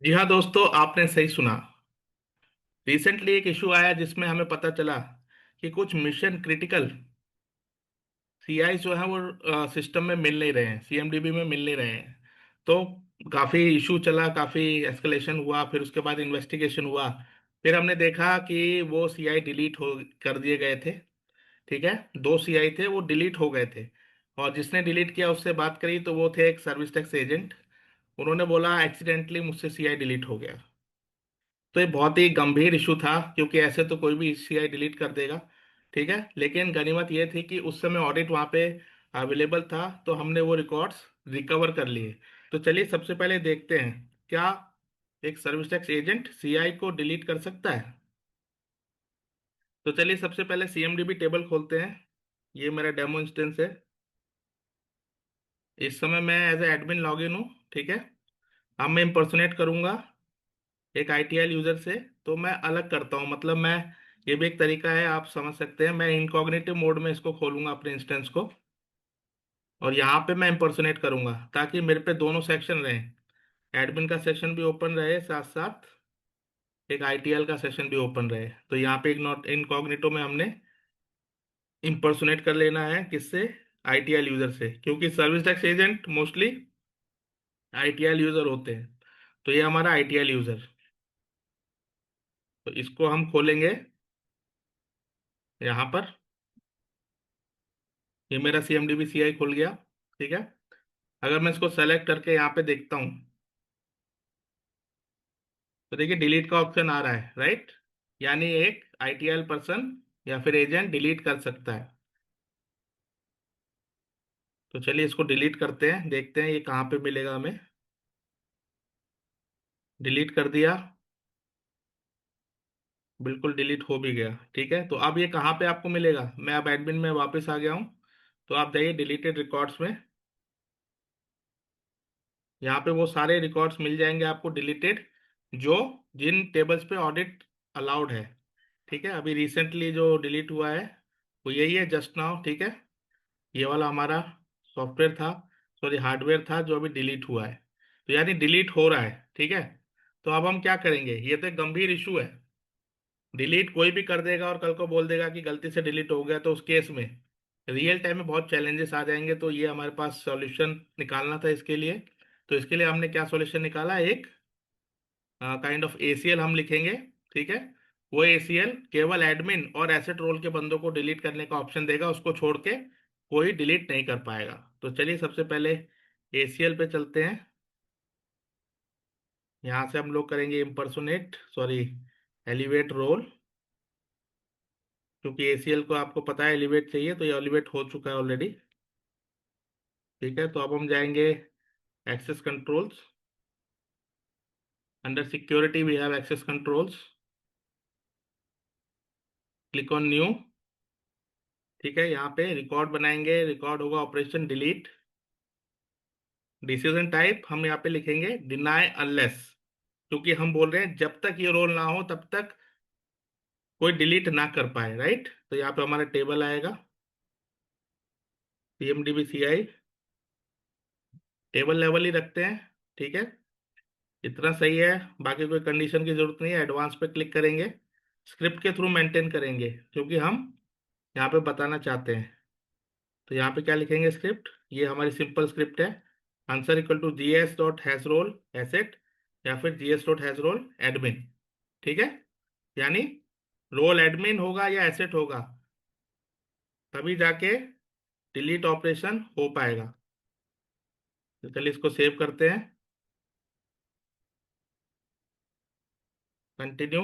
जी हाँ दोस्तों, आपने सही सुना। रिसेंटली एक इशू आया जिसमें हमें पता चला कि कुछ मिशन क्रिटिकल सीआई जो है वो सिस्टम में मिल नहीं रहे हैं, सीएमडीबी में मिल नहीं रहे हैं। तो काफी इशू चला, काफी एस्केलेशन हुआ, फिर उसके बाद इन्वेस्टिगेशन हुआ। फिर हमने देखा कि वो सीआई डिलीट हो कर दिए गए थे। ठीक है, दो सीआई थे, वो डिलीट हो गए थे। और जिसने डिलीट किया उससे बात करी तो वो थे एक सर्विस टैक्स एजेंट। उन्होंने बोला एक्सीडेंटली मुझसे सीआई डिलीट हो गया। तो ये बहुत ही गंभीर इशू था, क्योंकि ऐसे तो कोई भी सीआई डिलीट कर देगा। ठीक है, लेकिन गनीमत ये थी कि उस समय ऑडिट वहाँ पे अवेलेबल था, तो हमने वो रिकॉर्ड्स रिकवर कर लिए। तो चलिए सबसे पहले देखते हैं, क्या एक सर्विस टैक्स एजेंट सीआई को डिलीट कर सकता है। तो चलिए सबसे पहले सीएमडीबी टेबल खोलते हैं। ये मेरा डेमो इंस्टेंस है। इस समय मैं as a admin log in हूँ। ठीक है, अब मैं इम्पर्सोनेट करूंगा एक आईटीएल यूजर से। तो मैं अलग करता हूँ, मतलब मैं, ये भी एक तरीका है, आप समझ सकते हैं। मैं इनकॉग्निटिव मोड में इसको खोलूंगा अपने इंस्टेंस को, और यहाँ पे मैं इम्पर्सोनेट करूंगा ताकि मेरे पे दोनों सेक्शन रहें। एडमिन का सेशन भी ओपन रहे, साथ साथ एक आईटीएल का सेशन भी ओपन रहे। तो यहाँ पे एक नॉट इनकॉग्निटो में हमने इम्पर्सोनेट कर लेना है, किससे? आईटीएल यूजर से, क्योंकि service tax agent mostly ITL user होते हैं। तो ये हमारा आईटीएल यूजर। तो इसको हम खोलेंगे यहाँ पर। ये मेरा CMDB CI खुल गया। ठीक है, अगर मैं इसको सेलेक्ट करके यहाँ पे देखता हूँ तो देखिए डिलीट का ऑप्शन आ रहा है, राइट। यानी एक आईटीएल पर्सन या फिर एजेंट डिलीट कर सकता है। तो चलिए इसको डिलीट करते हैं, देखते हैं ये कहाँ पे मिलेगा हमें। डिलीट कर दिया, बिल्कुल डिलीट हो भी गया। ठीक है, तो अब ये कहाँ पे आपको मिलेगा? मैं अब एडमिन में वापस आ गया हूँ। तो आप जाइए डिलीटेड रिकॉर्ड्स में। यहाँ पे वो सारे रिकॉर्ड्स मिल जाएंगे आपको डिलीटेड, जो जिन टेबल्स पे ऑडिट अलाउड है। ठीक है, अभी रिसेंटली जो डिलीट हुआ है वो यही है, जस्ट नाउ। ठीक है, ये वाला हमारा सॉफ्टवेयर था, सॉरी हार्डवेयर था, जो अभी डिलीट हुआ है। तो यानी डिलीट हो रहा है। ठीक है, तो अब हम क्या करेंगे? ये तो एक गंभीर इशू है। डिलीट कोई भी कर देगा और कल को बोल देगा कि गलती से डिलीट हो गया, तो उस केस में रियल टाइम में बहुत चैलेंजेस आ जाएंगे। तो ये हमारे पास सॉल्यूशन निकालना था इसके लिए। तो इसके लिए हमने क्या सॉल्यूशन निकाला? एक काइंड ऑफ एसीएल हम लिखेंगे। ठीक है, वो एसीएल केवल एडमिन और एसेट रोल के बंदों को डिलीट करने का ऑप्शन देगा, उसको छोड़ के कोई डिलीट नहीं कर पाएगा। तो चलिए सबसे पहले एसीएल पे चलते हैं। यहाँ से हम लोग करेंगे इम्पर्सोनेट, सॉरी, एलिवेट रोल। क्योंकि एसीएल को आपको पता है एलिवेट चाहिए, तो ये एलिवेट हो चुका है ऑलरेडी। ठीक है, तो अब हम जाएंगे access controls. Under security we have access controls. Click on new. ठीक है, यहाँ पे रिकॉर्ड बनाएंगे, रिकॉर्ड होगा ऑपरेशन डिलीट। डिसीजन टाइप हम यहाँ पे लिखेंगे डिनाई अनलेस, क्योंकि हम बोल रहे हैं जब तक ये रोल ना हो तब तक कोई डिलीट ना कर पाए, राइट। तो यहाँ पे हमारा टेबल आएगा, CMDB CI। टेबल लेवल ही रखते हैं। ठीक है, इतना सही है। बाकी कोई कंडीशन की जरूरत नहीं है। एडवांस पे क्लिक करेंगे, स्क्रिप्ट के थ्रू मेंटेन करेंगे, क्योंकि हम यहाँ पे बताना चाहते हैं। तो यहाँ पे क्या लिखेंगे? स्क्रिप्ट, ये हमारी सिंपल स्क्रिप्ट है। Answer equal to GS dot hash role asset, या फिर GS dot hash role admin. ठीक है, यानी रोल एडमिन होगा या एसेट होगा, तभी जाके डिलीट ऑपरेशन हो पाएगा। तो चलिए इसको सेव करते हैं, कंटिन्यू।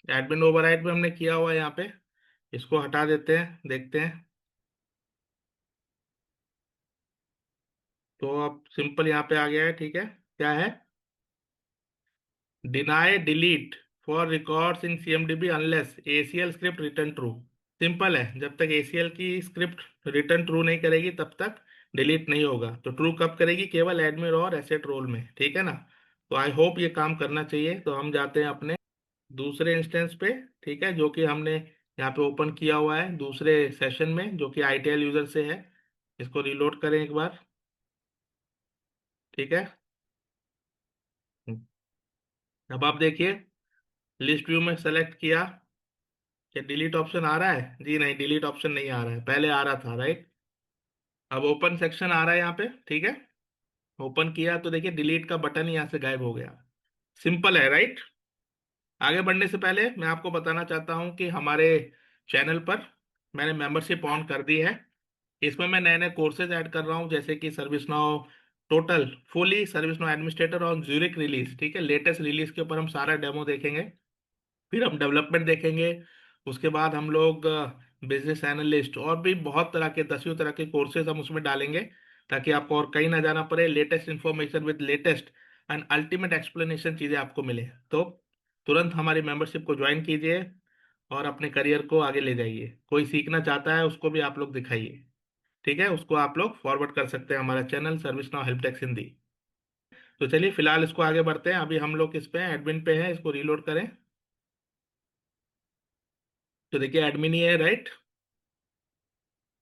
एडमिन ओवरराइड भी हमने किया हुआ है यहाँ पे, इसको हटा देते हैं, देखते हैं। तो अब सिंपल यहाँ पे आ गया है। ठीक है, क्या है? Deny delete for records in CMDB unless ACL script return true. Simple है, जब तक ACL की स्क्रिप्ट रिटर्न ट्रू नहीं करेगी तब तक डिलीट नहीं होगा। तो ट्रू कब करेगी? केवल एडमिन और एसेट रोल में। ठीक है ना? तो आई होप ये काम करना चाहिए। तो हम जाते हैं अपने दूसरे इंस्टेंस पे। ठीक है, जो कि हमने यहाँ पे ओपन किया हुआ है दूसरे सेशन में, जो कि ITL यूजर से है। इसको रिलोड करें एक बार। ठीक है, अब आप देखिए, लिस्ट व्यू में सेलेक्ट किया, क्या डिलीट ऑप्शन आ रहा है? जी नहीं, डिलीट ऑप्शन नहीं आ रहा है, पहले आ रहा था, राइट। अब ओपन सेक्शन आ रहा है यहाँ पे, ठीक है। ओपन किया तो देखिए डिलीट का बटन यहाँ से गायब हो गया। सिंपल है, राइट। आगे बढ़ने से पहले मैं आपको बताना चाहता हूँ कि हमारे चैनल पर मैंने मेंबरशिप ऑन कर दी है। इसमें मैं नए नए कोर्सेज ऐड कर रहा हूँ, जैसे कि service now total fully service now administrator on Zurich release, ठीक है। लेटेस्ट रिलीज के ऊपर हम सारा डेमो देखेंगे, फिर हम डेवलपमेंट देखेंगे। उसके बाद हम लोग बिजनेस एनालिस्ट और भी बहुत तरह के 10वीं तरह के कोर्सेज हम उसमें डालेंगे, ताकि आपको और कहीं ना जाना पड़े। Latest information with latest and ultimate explanation चीज़ें आपको मिले। तो तुरंत हमारी मेंबरशिप को ज्वाइन कीजिए और अपने करियर को आगे ले जाइए। कोई सीखना चाहता है उसको भी आप लोग दिखाइए, ठीक है। उसको आप लोग फॉरवर्ड कर सकते हैं हमारा channel service now help desk Hindi. तो चलिए फिलहाल इसको आगे बढ़ते हैं। अभी हम लोग इस पे एडमिन पे हैं, इसको रीलोड करें। तो देखिए एडमिन ही है, राइट।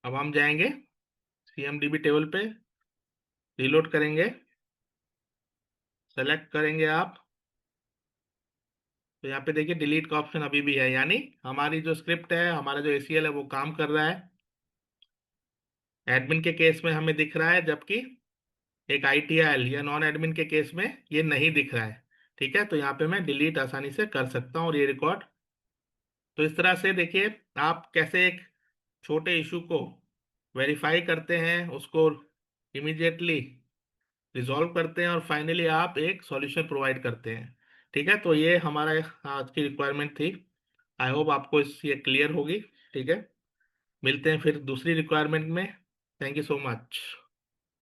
अब हम जाएंगे CMDB टेबल पे, रीलोड करेंगे, सेलेक्ट करेंगे आप। तो यहाँ पे देखिए डिलीट का ऑप्शन अभी भी है, यानी हमारी जो स्क्रिप्ट है, हमारा जो ACL है वो काम कर रहा है। एडमिन के केस में हमें दिख रहा है, जबकि एक ITIL या नॉन एडमिन के केस में ये नहीं दिख रहा है, ठीक है। तो यहाँ पे मैं डिलीट आसानी से कर सकता हूँ और ये रिकॉर्ड। तो इस तरह से देखिए आप कैसे एक छोटे इशू को वेरीफाई करते हैं, उसको इमीडिएटली रिजॉल्व करते हैं और फाइनली आप एक सॉल्यूशन प्रोवाइड करते हैं, ठीक है। तो ये हमारा आज की रिक्वायरमेंट थी। आई होप आपको इस ये क्लियर होगी, ठीक है। मिलते हैं फिर दूसरी रिक्वायरमेंट में। Thank you so much.